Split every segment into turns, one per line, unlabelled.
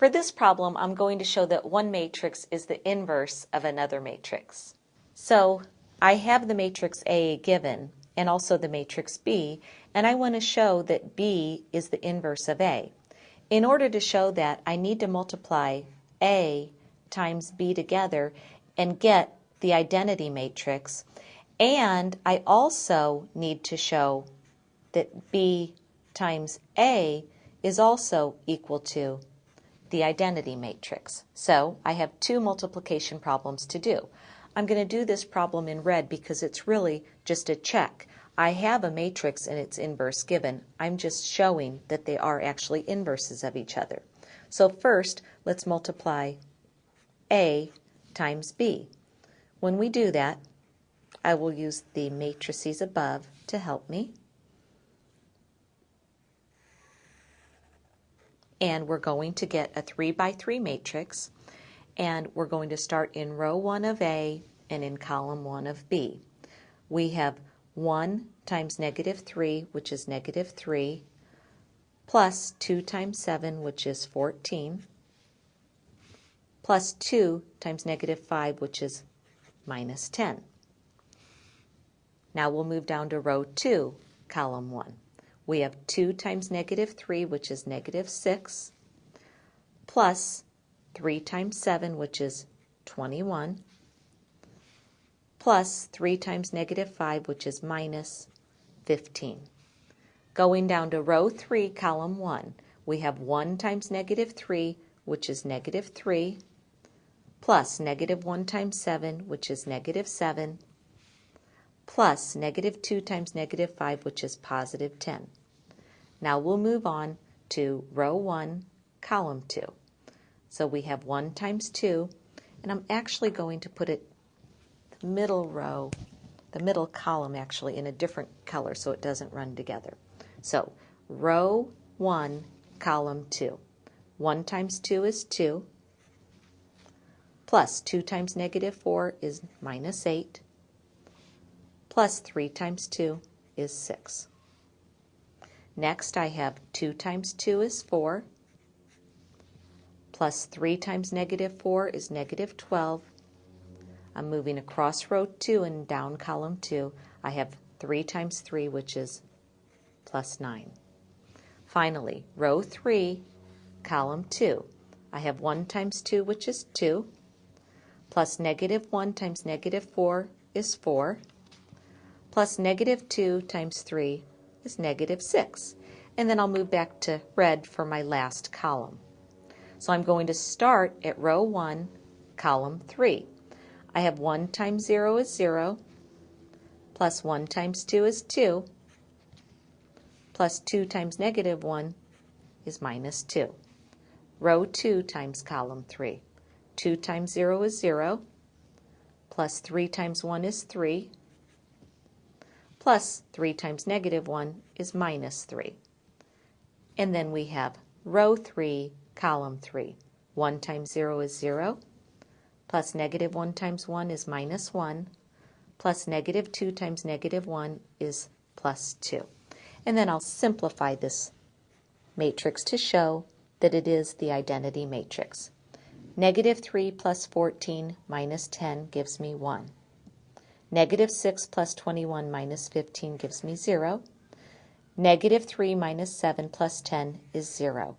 For this problem, I'm going to show that one matrix is the inverse of another matrix. So I have the matrix A given and also the matrix B, and I want to show that B is the inverse of A. In order to show that, I need to multiply A times B together and get the identity matrix, and I also need to show that B times A is also equal to the identity matrix. So I have two multiplication problems to do. I'm going to do this problem in red because it's really just a check. I have a matrix and its inverse given. I'm just showing that they are actually inverses of each other. So first, let's multiply A times B. When we do that, I will use the matrices above to help me. And we're going to get a 3 by 3 matrix, and we're going to start in row 1 of A and in column 1 of B. We have 1 times -3, which is -3, plus 2 times 7, which is 14, plus 2 times -5, which is -10. Now we'll move down to row 2, column 1. We have 2 times -3, which is -6, plus 3 times 7, which is 21, plus 3 times -5, which is -15. Going down to row 3, column 1, we have 1 times -3, which is -3, plus -1 times 7, which is -7, plus -2 times -5, which is +10. Now we'll move on to row 1, column 2. So we have 1 times 2, and I'm actually going to put it the middle row, the middle column actually in a different color so it doesn't run together. So row 1, column 2. 1 times 2 is 2, plus 2 times -4 is -8, plus 3 times 2 is 6. Next, I have 2 times 2 is 4, plus 3 times -4 is -12. I'm moving across row 2 and down column 2. I have 3 times 3, which is +9. Finally, row 3, column 2. I have 1 times 2, which is 2, plus -1 times -4 is 4, plus -2 times 3 is -6. And then I'll move back to red for my last column. So I'm going to start at row 1, column 3. I have 1 times 0 is 0, plus 1 times 2 is 2, plus 2 times -1 is -2. Row 2 times column 3. 2 times 0 is 0, plus 3 times 1 is 3, plus 3 times -1 is -3. And then we have row 3, column 3. 1 times 0 is 0, plus -1 times 1 is -1, plus -2 times -1 is +2. And then I'll simplify this matrix to show that it is the identity matrix. -3 plus 14 minus 10 gives me 1. -6 plus 21 minus 15 gives me 0. -3 minus 7 plus 10 is 0.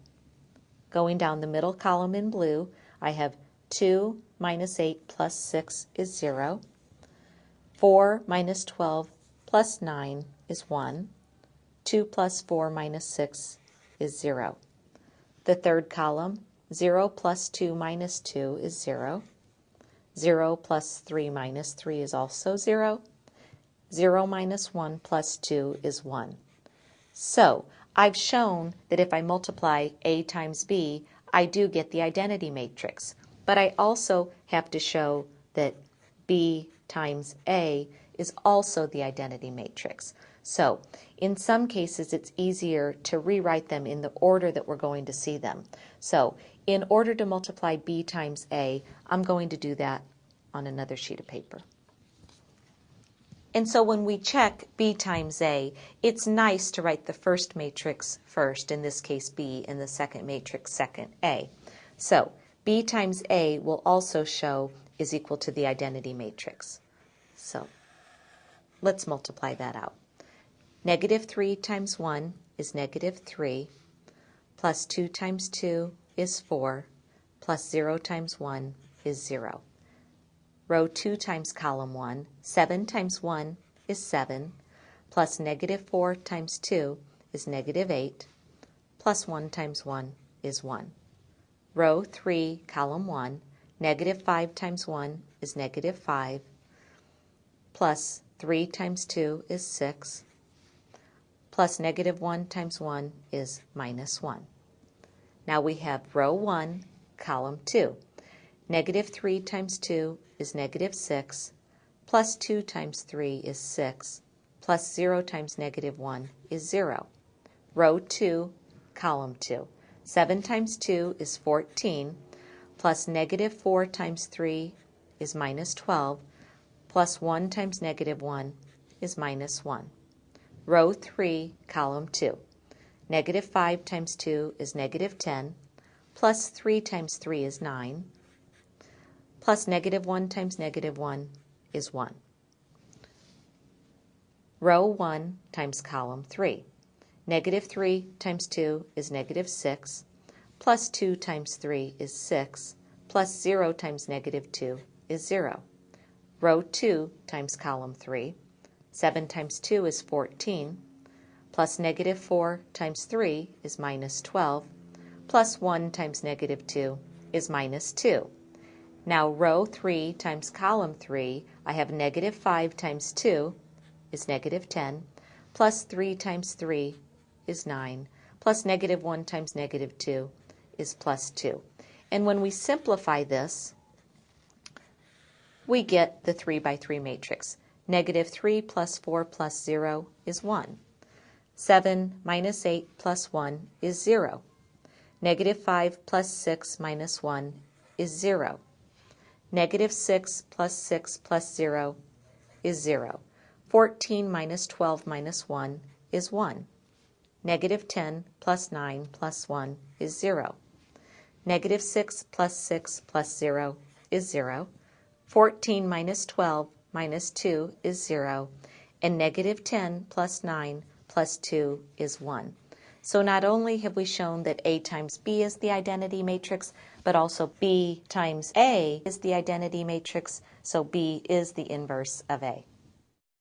Going down the middle column in blue, I have 2 minus 8 plus 6 is 0. 4 minus 12 plus 9 is 1. 2 plus 4 minus 6 is 0. The third column, 0 plus 2 minus 2 is 0. 0 plus 3 minus 3 is also 0. 0 minus 1 plus 2 is 1. So I've shown that if I multiply A times B, I do get the identity matrix. But I also have to show that B times A is also the identity matrix. So in some cases it's easier to rewrite them in the order that we're going to see them. So in order to multiply B times A, I'm going to do that on another sheet of paper. And so when we check B times A, it's nice to write the first matrix first, in this case B, and the second matrix second, A. So B times A will also show is equal to the identity matrix. So let's multiply that out. Negative 3 times 1 is negative 3, plus 2 times 2 is 4, plus 0 times 1 is 0. Row 2 times column 1, 7 times 1 is 7, plus negative 4 times 2 is negative 8, plus 1 times 1 is 1. Row 3, column 1, negative 5 times 1 is negative 5, plus 3 times 2 is 6, plus negative 1 times 1 is minus 1. Now we have row 1, column 2. Negative 3 times 2 is negative 6, plus 2 times 3 is 6, plus 0 times negative 1 is 0. Row 2, column 2. 7 times 2 is 14, plus negative 4 times 3 is minus 12, plus 1 times negative 1 is minus 1. Row 3, column 2. Negative 5 times 2 is negative 10, plus 3 times 3 is 9, plus negative 1 times negative 1 is 1. Row 1 times column 3. Negative 3 times 2 is negative 6, plus 2 times 3 is 6, plus 0 times negative 2 is 0. Row 2 times column 3. 7 times 2 is 14, plus negative 4 times 3 is minus 12, plus 1 times negative 2 is minus 2. Now row 3 times column 3, I have negative 5 times 2 is negative 10, plus 3 times 3 is 9, plus negative 1 times negative 2 is plus 2. And when we simplify this, we get the 3 by 3 matrix. Negative 3 plus 4 plus 0 is 1. 7 minus 8 plus 1 is 0. Negative 5 plus 6 minus 1 is 0. Negative 6 plus 6 plus 0 is 0. 14 minus 12 minus 1 is 1. Negative 10 plus 9 plus 1 is 0. Negative 6 plus 6 plus 0 is 0. 14 minus 12 minus 2 is 0. And negative 10 plus 9 plus 2 is 1. So not only have we shown that A times B is the identity matrix, but also B times A is the identity matrix, so B is the inverse of A.